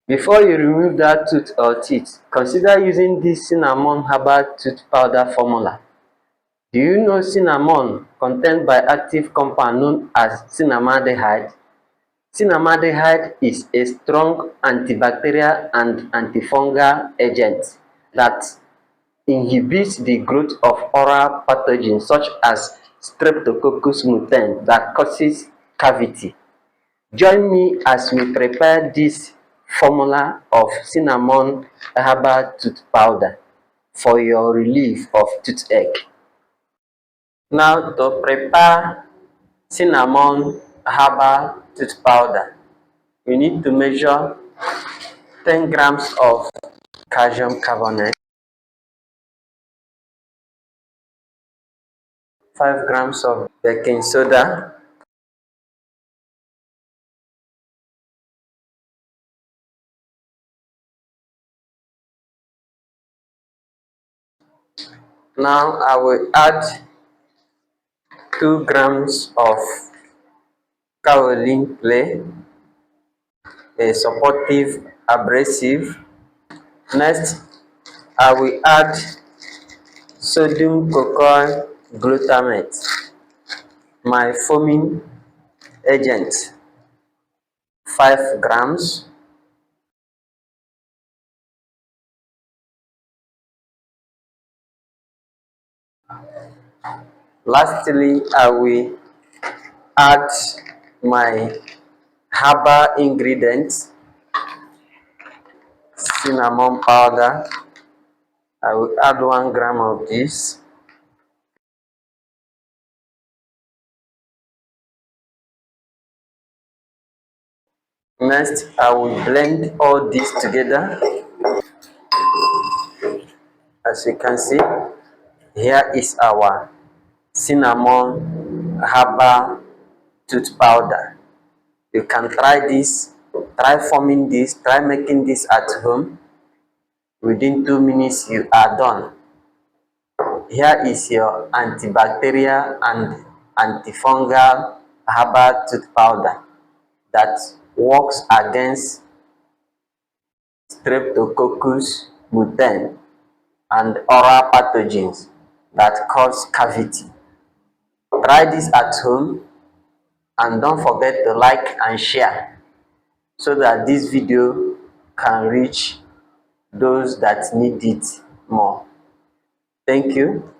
Before you remove that tooth or teeth, consider using this cinnamon herbal tooth powder formula. Do you know cinnamon contained by active compound known as cinnamaldehyde? Cinnamaldehyde is a strong antibacterial and antifungal agent that inhibits the growth of oral pathogens such as Streptococcus mutans that causes cavity. Join me as we prepare this formula of cinnamon herbal tooth powder for your relief of toothache. Now, to prepare cinnamon herbal tooth powder, you need to measure 10 grams of calcium carbonate, 5 grams of baking soda, now I will add 2 grams of kaolin clay, a supportive abrasive. Next, I will add sodium cocoa glutamate, my foaming agent, 5 grams. Lastly, I will add my herbal ingredients, cinnamon powder. I will add 1 gram of this. Next, I will blend all this together. As you can see, here is our cinnamon herbal tooth powder. You can try this, try forming this, try making this at home. Within 2 minutes, you are done. Here is your antibacterial and antifungal herbal tooth powder that works against Streptococcus mutans and oral pathogens that cause cavity. Try this at home and don't forget to like and share so that this video can reach those that need it more. Thank you.